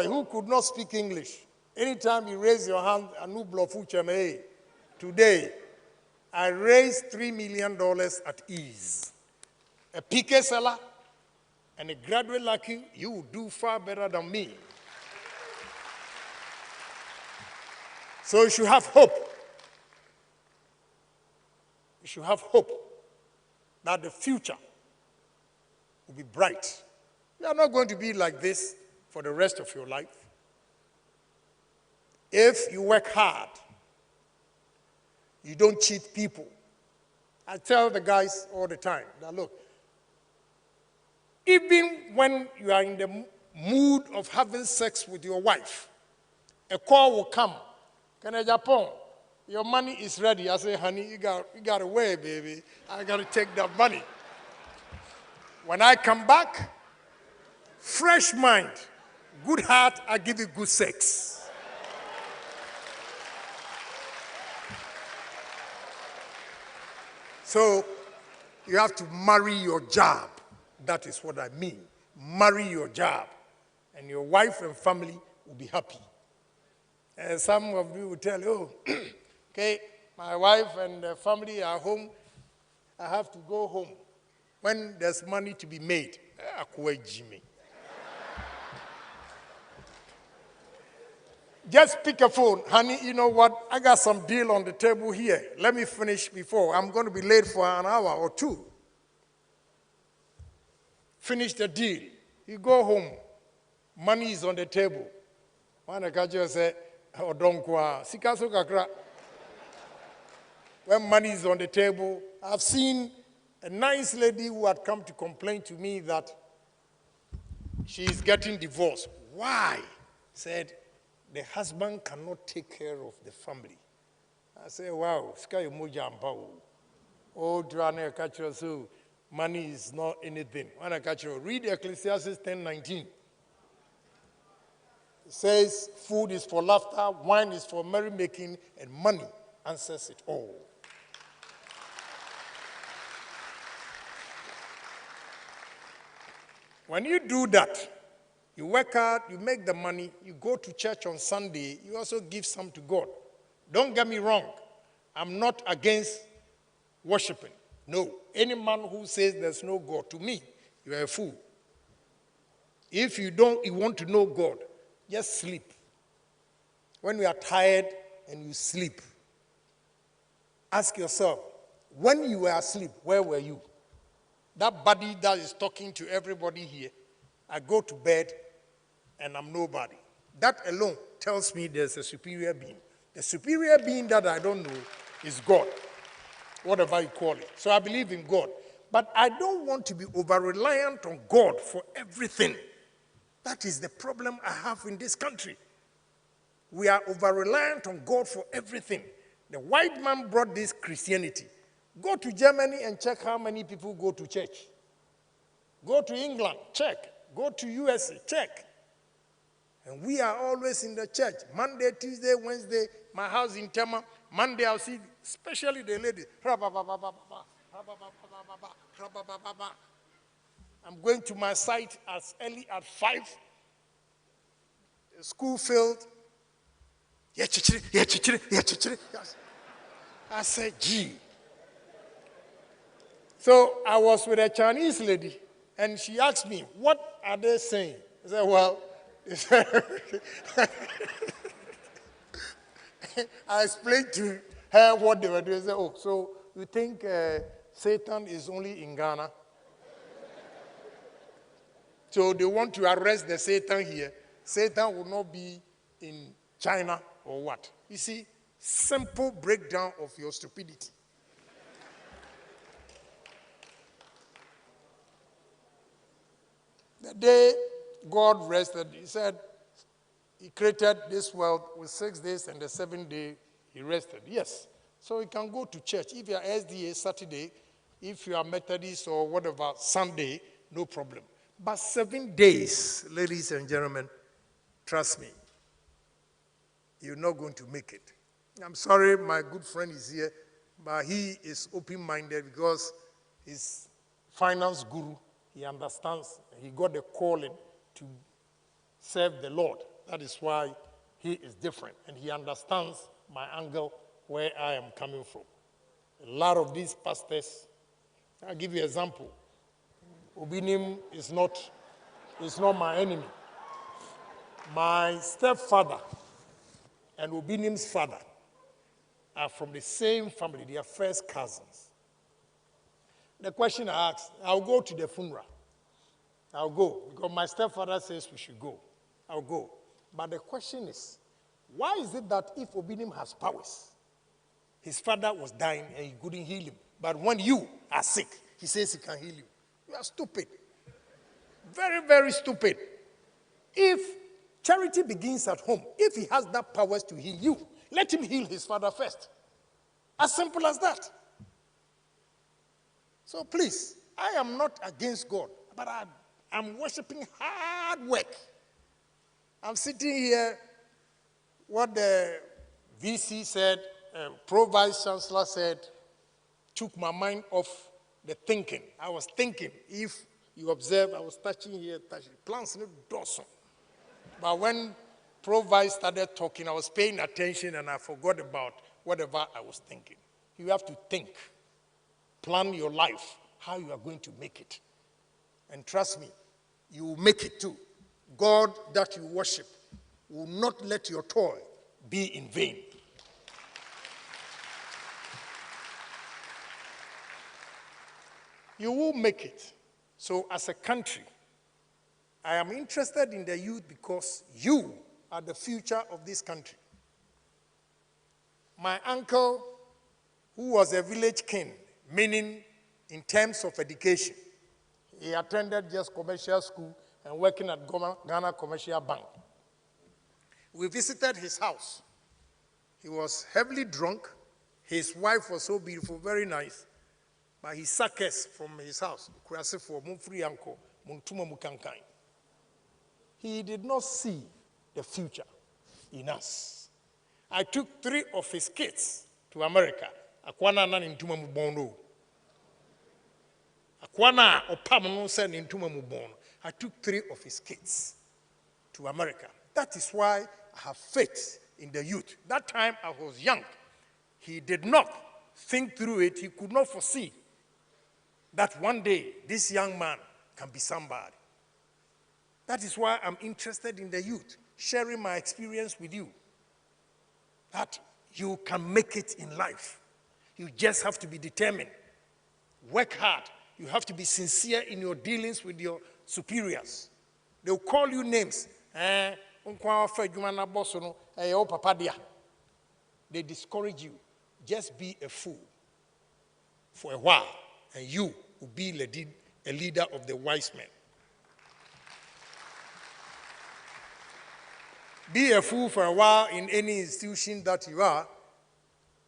who could not speak English. Anytime you raise your hand, today, I raised $3 million at ease. A PK seller and a graduate like you will do far better than me. So you should have hope. You should have hope that the future will be bright. You are not going to be like this for the rest of your life. If you work hard, you don't cheat people. I tell the guys all the time that, look, even when you are in the mood of having sex with your wife, a call will come. Agyapong, your money is ready. I say, honey, you got away, baby. I got to take that money. When I come back, fresh mind, good heart, I give you good sex. So you have to marry your job. That is what I mean. Marry your job. And your wife and family will be happy. And some of you will tell you, oh, okay, my wife and the family are home. I have to go home. When there's money to be made, Jimmy. Just pick a phone. Honey, you know what? I got some deal on the table here. Let me finish before. I'm going to be late for an hour or two. Finish the deal. You go home. Money is on the table. When money is on the table, I've seen a nice lady who had come to complain to me that she is getting divorced. Why? Said, the husband cannot take care of the family. I say, wow, sky moja ambao. Oh, Drane Kacho, so money is not anything. When I catch you, read Ecclesiastes 10:19. It says, food is for laughter, wine is for merrymaking, and money answers it all. When you do that, you work hard, you make the money, you go to church on Sunday, you also give some to God. Don't get me wrong. I'm not against worshiping. No. Any man who says there's no God, to me, you are a fool. If you want to know God, just sleep. When you are tired and you sleep, ask yourself, when you were asleep, where were you? That body that is talking to everybody here, I go to bed and I'm nobody. That alone tells me there's a superior being. The superior being that I don't know is God, whatever you call it. So I believe in God. But I don't want to be over-reliant on God for everything. That is the problem I have in this country. We are over-reliant on God for everything. The white man brought this Christianity. Go to Germany and check how many people go to church. Go to England, check. Go to USA, check. And we are always in the church. Monday, Tuesday, Wednesday, my house in Tema. Monday I'll see, especially the ladies. I'm going to my site as early as 5. School filled. I said, gee. So I was with a Chinese lady, and she asked me, what are they saying? I said, well, I explained to her what they were doing. I said, oh, so you think Satan is only in Ghana? So they want to arrest the Satan here. Satan will not be in China or what? You see, simple breakdown of your stupidity. The day God rested, he said, he created this world with 6 days, and the 7th day he rested. Yes. So you can go to church. If you are SDA, Saturday. If you are Methodist or whatever, Sunday, no problem. But 7 days, ladies and gentlemen, trust me, you're not going to make it. I'm sorry my good friend is here, but he is open-minded because he's finance guru. He understands. He got the calling to serve the Lord. That is why he is different, and he understands my angle where I am coming from. A lot of these pastors, I'll give you an example. Obinim is not my enemy. My stepfather and Obinim's father are from the same family. They are first cousins. The question I asked, I'll go to the funeral. I'll go, because my stepfather says we should go. I'll go. But the question is, why is it that if Obinim has powers, his father was dying and he couldn't heal him, but when you are sick, he says he can heal you? You are stupid. Very, very stupid. If charity begins at home, if he has that powers to heal you, let him heal his father first. As simple as that. So please, I am not against God, but I'm worshiping hard work. I'm sitting here, what the VC said, Pro-Vice Chancellor said, took my mind off the thinking. I was thinking, if you observe, I was touching here, plants no dorsum. But when Pro-Vice started talking, I was paying attention and I forgot about whatever I was thinking. You have to think, plan your life, how you are going to make it. And trust me, you will make it too. God that you worship will not let your toil be in vain. You will make it. So as a country, I am interested in the youth because you are the future of this country. My uncle, who was a village king, meaning in terms of education, he attended just commercial school and working at Ghana Commercial Bank. We visited his house. He was heavily drunk. His wife was so beautiful, very nice. But he sacked us from his house. He did not see the future in us. I took 3 of his kids to America. Akwana na nintuma mubono. Akwana opamno se nintuma mubono. I took 3 of his kids to America. That is why I have faith in the youth. That time I was young. He did not think through it. He could not foresee that one day this young man can be somebody. That is why I'm interested in the youth, sharing my experience with you. That you can make it in life. You just have to be determined. Work hard. You have to be sincere in your dealings with your superiors. They'll call you names. They discourage you. Just be a fool for a while, and you will be a leader of the wise men. Be a fool for a while in any institution that you are.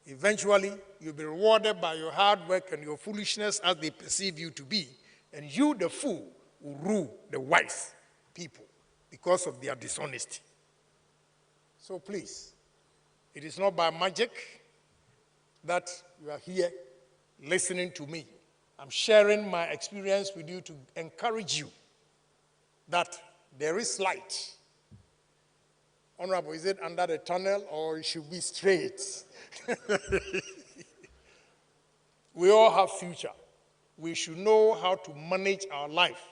Eventually, you'll be rewarded by your hard work and your foolishness as they perceive you to be. And you, the fool, will rule the wise people because of their dishonesty. So please, it is not by magic that you are here listening to me. I'm sharing my experience with you to encourage you that there is light. Honorable, is it under the tunnel or it should be straight? We all have future. We should know how to manage our life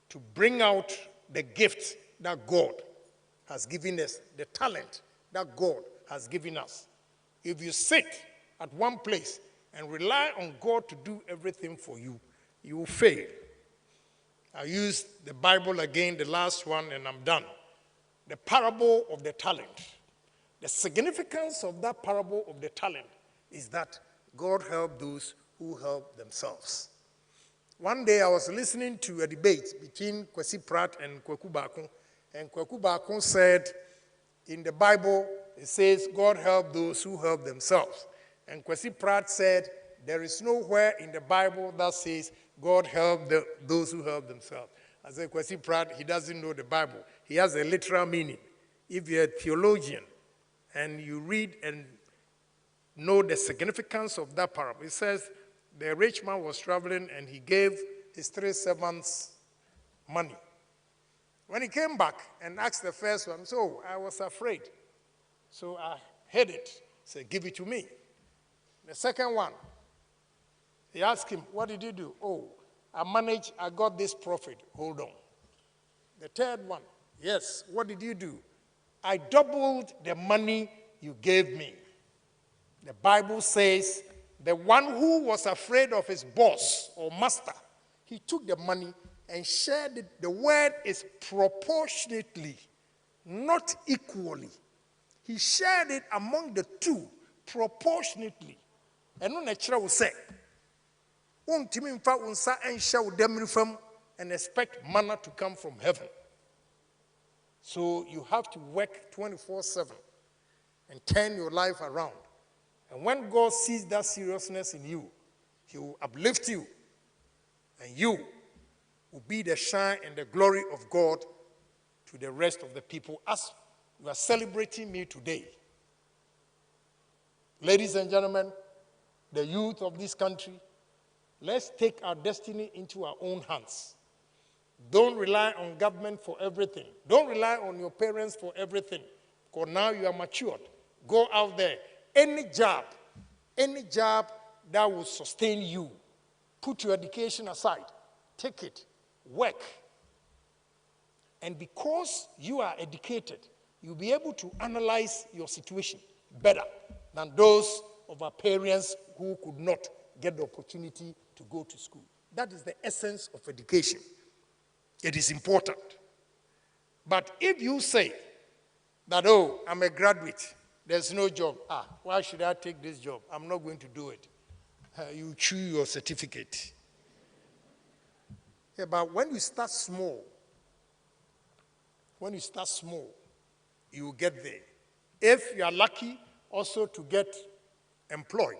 to bring out the gift that God has given us, the talent that God has given us. If you sit at one place and rely on God to do everything for you, you will fail. I use the Bible again, the last one, and I'm done. The parable of the talent. The significance of that parable of the talent is that God helped those who help themselves. One day I was listening to a debate between Kwesi Pratt and Kwaku Bakun, and Kwaku Bakun said, in the Bible, it says, God helped those who help themselves. And Kwesi Pratt said, there is nowhere in the Bible that says God helped those who help themselves. I said, Kwesi Pratt, he doesn't know the Bible. He has a literal meaning. If you're a theologian and you read and know the significance of that parable, it says the rich man was traveling and he gave his 3 servants money. When he came back and asked the first one, so I was afraid. So I hid it. Said, give it to me. The second one, he asked him, what did you do? Oh, I got this profit. Hold on. The third one, yes, what did you do? I doubled the money you gave me. The Bible says the one who was afraid of his boss or master, he took the money and shared it. The word is proportionately, not equally. He shared it among the two proportionately. And no natural will say, and expect manna to come from heaven. So you have to work 24/7 and turn your life around. And when God sees that seriousness in you, he will uplift you, and you will be the shine and the glory of God to the rest of the people as you are celebrating me today. Ladies and gentlemen, the youth of this country, let's take our destiny into our own hands. Don't rely on government for everything. Don't rely on your parents for everything. Because now you are matured. Go out there. Any job that will sustain you, put your education aside. Take it. Work. And because you are educated, you'll be able to analyze your situation better than those of our parents who could not get the opportunity to go to school. That is the essence of education. It is important. But if you say that, oh, I'm a graduate, there's no job. Why should I take this job? I'm not going to do it. You chew your certificate. Yeah, but when you start small, you will get there. If you are lucky also to get employed,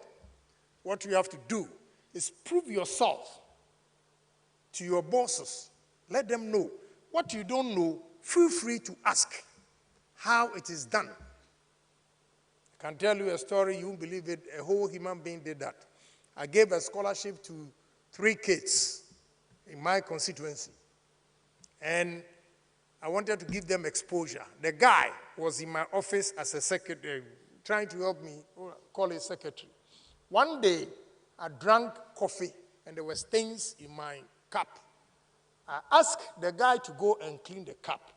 what you have to do is prove yourself to your bosses. Let them know. What you don't know, feel free to ask how it is done. I can tell you a story, you won't believe it. A whole human being did that. I gave a scholarship to 3 kids in my constituency. And I wanted to give them exposure. The guy was in my office as a secretary, trying to help me, call it secretary. One day, I drank coffee and there were stains in my cup. I asked the guy to go and clean the cup.